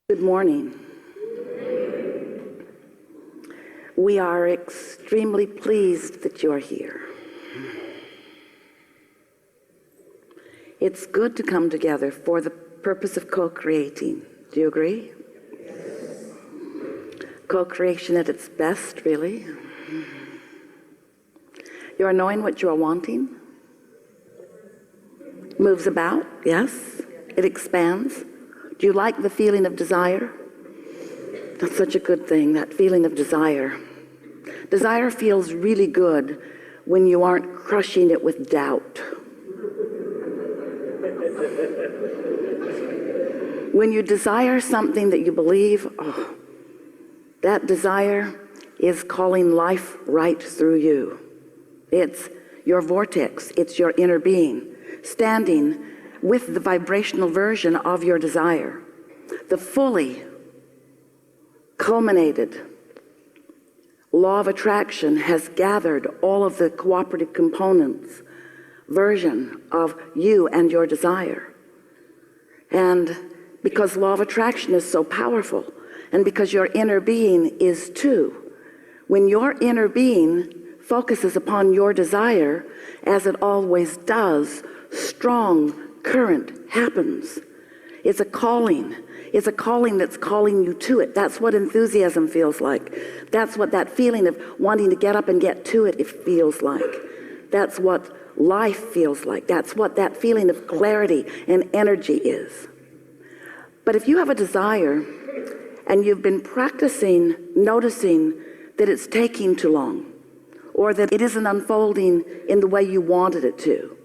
Good morning. We are extremely pleased that you are here. It's good to come together for the purpose of co-creating. Do you agree? Yes. Co-creation at its best, really. You are knowing what you are wanting. Moves about, yes. It expands. Do you like the feeling of desire? That's such a good thing, that feeling of desire. Desire feels really good when you aren't crushing it with doubt. When you desire something that you believe, that desire is calling life right through you. It's your vortex, it's your inner being, standing with the vibrational version of your desire. The fully culminated law of attraction has gathered all of the cooperative components version of you and your desire. And because law of attraction is so powerful, and because your inner being is too, when your inner being focuses upon your desire, as it always does, strong current happens. It's a calling. It's a calling that's calling you to it. That's what enthusiasm feels like. That's what that feeling of wanting to get up and get to it feels like. That's what life feels like. That's what that feeling of clarity and energy is. But if you have a desire and you've been practicing noticing that it's taking too long, or that it isn't unfolding in the way you wanted it to,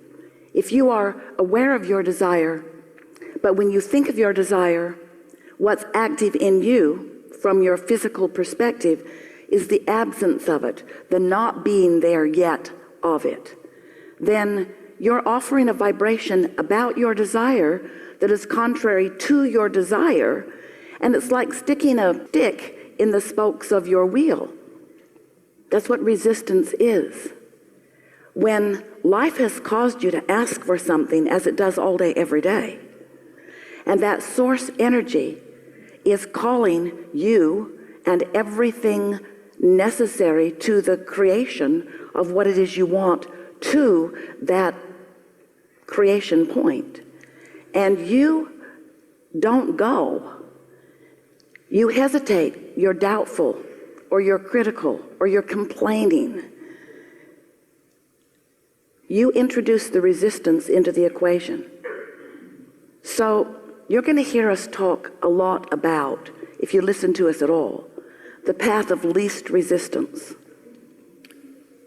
if you are aware of your desire, but when you think of your desire, what's active in you from your physical perspective is the absence of it, the not being there yet of it, then you're offering a vibration about your desire that is contrary to your desire, and it's like sticking a stick in the spokes of your wheel. That's what resistance is. When life has caused you to ask for something, as it does all day, every day, and that source energy is calling you and everything necessary to the creation of what it is you want to that creation point, and you don't go, you hesitate, you're doubtful, or you're critical, or you're complaining, you introduce the resistance into the equation. So you're going to hear us talk a lot about, if you listen to us at all, the path of least resistance.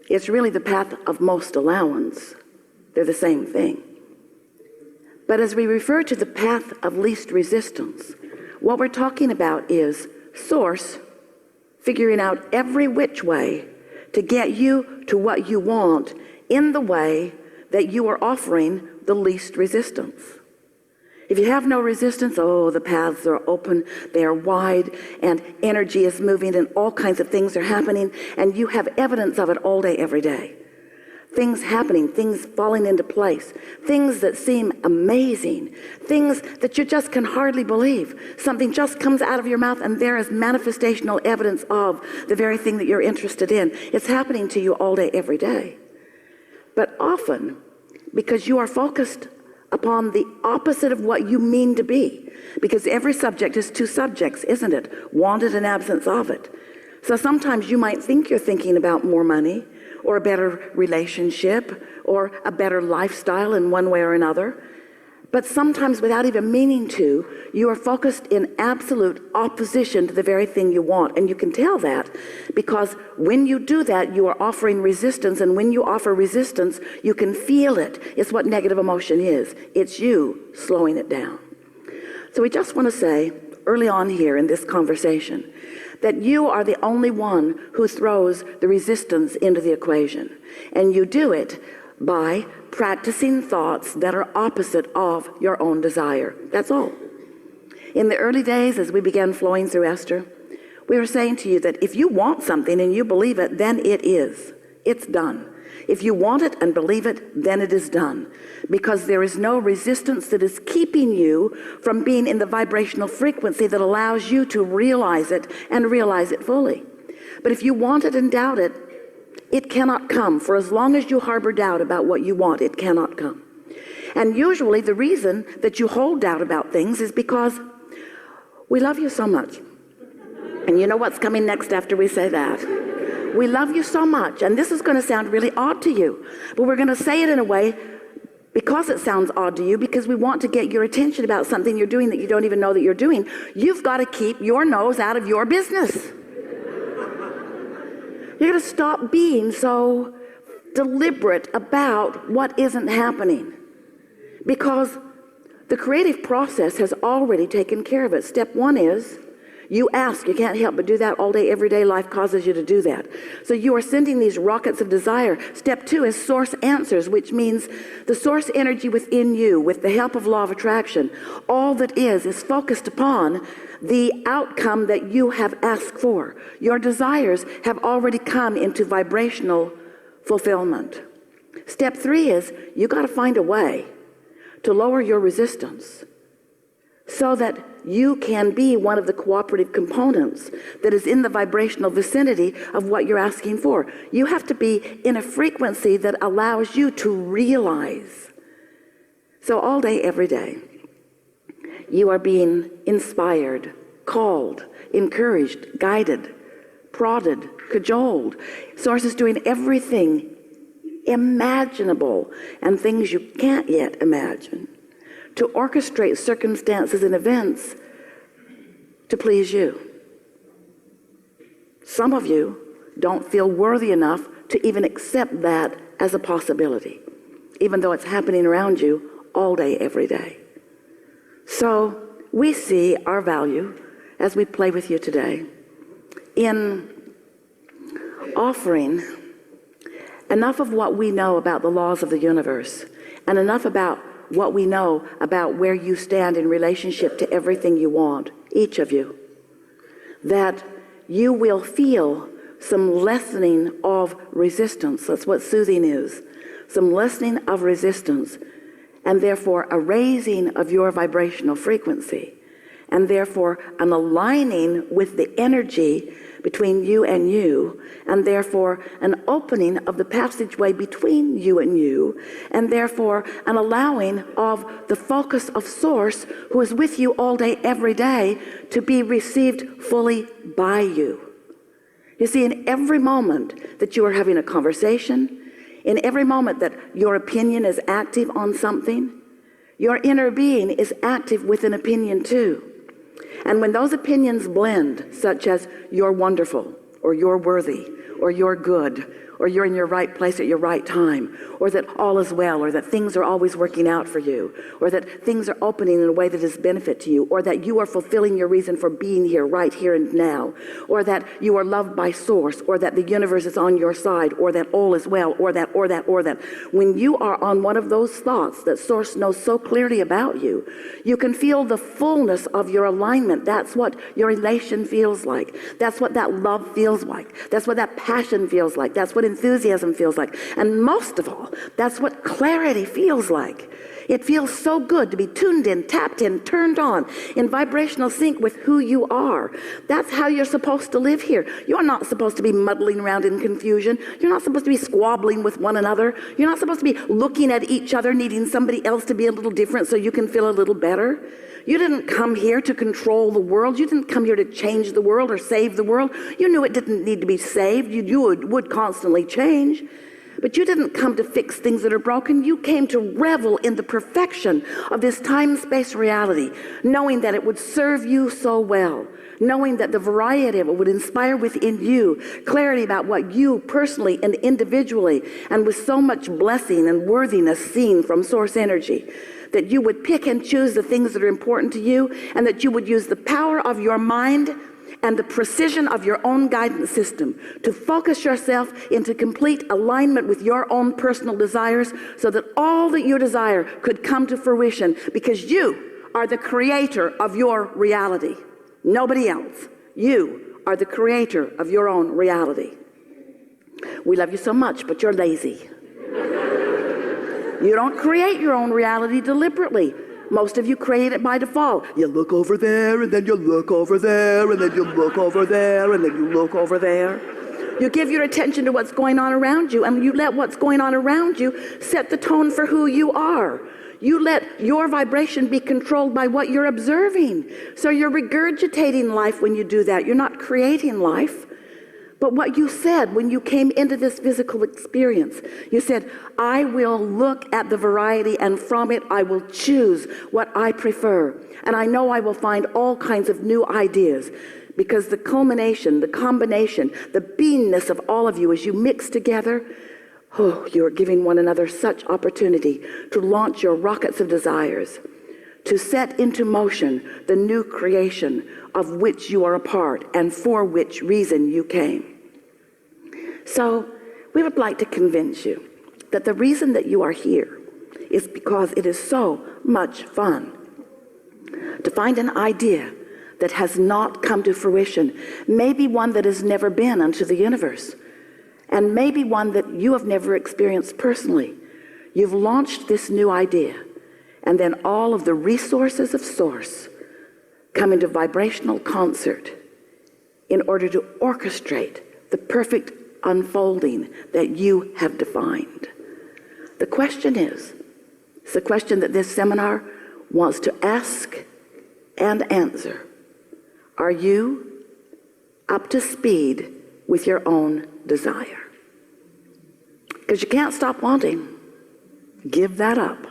It's really the path of most allowance. They're the same thing. But as we refer to the path of least resistance, what we're talking about is source figuring out every which way to get you to what you want in the way that you are offering the least resistance. If you have no resistance, the paths are open, they are wide, and energy is moving, and all kinds of things are happening, and you have evidence of it all day, every day. Things happening, things falling into place, things that seem amazing, things that you just can hardly believe. Something just comes out of your mouth, and there is manifestational evidence of the very thing that you're interested in. It's happening to you all day, every day. But often, because you are focused upon the opposite of what you mean to be, because every subject is two subjects, isn't it? Wanted and absence of it. So sometimes you might think you're thinking about more money, or a better relationship, or a better lifestyle in one way or another. But sometimes, without even meaning to, you are focused in absolute opposition to the very thing you want. And you can tell that because when you do that, you are offering resistance. And when you offer resistance, you can feel it. It's what negative emotion is. It's you slowing it down. So we just want to say, early on here in this conversation, that you are the only one who throws the resistance into the equation. And you do it by practicing thoughts that are opposite of your own desire. That's all. In the early days, as we began flowing through Esther, we were saying to you that if you want something and you believe it, then it is. It's done. If you want it and believe it, then it is done. Because there is no resistance that is keeping you from being in the vibrational frequency that allows you to realize it and realize it fully. But if you want it and doubt it, it cannot come. For as long as you harbor doubt about what you want, it cannot come. And usually the reason that you hold doubt about things is because we love you so much. And you know what's coming next after we say that? We love you so much. And this is going to sound really odd to you, but we're going to say it in a way because it sounds odd to you, because we want to get your attention about something you're doing that you don't even know that you're doing. You've got to keep your nose out of your business. You're going to stop being so deliberate about what isn't happening, because the creative process has already taken care of it. Step one is you ask. You can't help but do that all day, every day. Life causes you to do that. So you are sending these rockets of desire. Step two is source answers, which means the source energy within you, with the help of law of attraction, all that is focused upon the outcome that you have asked for. Your desires have already come into vibrational fulfillment. Step three is you got to find a way to lower your resistance so that you can be one of the cooperative components that is in the vibrational vicinity of what you're asking for. You have to be in a frequency that allows you to realize. So all day, every day, you are being inspired, called, encouraged, guided, prodded, cajoled. Source is doing everything imaginable and things you can't yet imagine to orchestrate circumstances and events to please you. Some of you don't feel worthy enough to even accept that as a possibility, even though it's happening around you all day, every day. So we see our value as we play with you today in offering enough of what we know about the laws of the universe and enough about what we know about where you stand in relationship to everything you want, each of you, that you will feel some lessening of resistance. That's what soothing is. Some lessening of resistance, and therefore a raising of your vibrational frequency, and therefore an aligning with the energy between you, and therefore an opening of the passageway between you, and therefore an allowing of the focus of Source, who is with you all day, every day, to be received fully by you. You see, in every moment that you are having a conversation, in every moment that your opinion is active on something, your inner being is active with an opinion too. And when those opinions blend, such as you're wonderful, or you're worthy, or you're good, or you're in your right place at your right time, or that all is well, or that things are always working out for you, or that things are opening in a way that is benefit to you, or that you are fulfilling your reason for being here, right here and now, or that you are loved by Source, or that the universe is on your side, or that all is well, or that. When you are on one of those thoughts that Source knows so clearly about you, you can feel the fullness of your alignment. That's what your elation feels like. That's what that love feels like. That's what that passion feels like. That's what enthusiasm feels like. And most of all, that's what clarity feels like. It feels so good to be tuned in, tapped in, turned on, in vibrational sync with who you are. That's how you're supposed to live here. You're not supposed to be muddling around in confusion. You're not supposed to be squabbling with one another. You're not supposed to be looking at each other, needing somebody else to be a little different so you can feel a little better. You didn't come here to control the world. You didn't come here to change the world or save the world. You knew it didn't need to be saved. You would constantly change. But you didn't come to fix things that are broken. You came to revel in the perfection of this time-space reality, knowing that it would serve you so well, knowing that the variety of it would inspire within you clarity about what you personally and individually, and with so much blessing and worthiness seen from Source energy, that you would pick and choose the things that are important to you, and that you would use the power of your mind and the precision of your own guidance system to focus yourself into complete alignment with your own personal desires, so that all that you desire could come to fruition, because you are the creator of your reality. Nobody else. You are the creator of your own reality. We love you so much, but you're lazy. You don't create your own reality deliberately. Most of you create it by default. You look over there, and then you look over there, and then you look over there, and then you look over there. You give your attention to what's going on around you, and you let what's going on around you set the tone for who you are. You let your vibration be controlled by what you're observing. So you're regurgitating life when you do that. You're not creating life. But what you said when you came into this physical experience, you said, I will look at the variety, and from it I will choose what I prefer. And I know I will find all kinds of new ideas, because the culmination, the combination, the beingness of all of you as you mix together, you are giving one another such opportunity to launch your rockets of desires, to set into motion the new creation of which you are a part and for which reason you came. So we would like to convince you that the reason that you are here is because it is so much fun to find an idea that has not come to fruition, maybe one that has never been unto the universe, and maybe one that you have never experienced personally. You've launched this new idea, and then all of the resources of Source come into vibrational concert in order to orchestrate the perfect unfolding that you have defined. The question is, it's the question that this seminar wants to ask and answer. Are you up to speed with your own desire? Because you can't stop wanting. Give that up.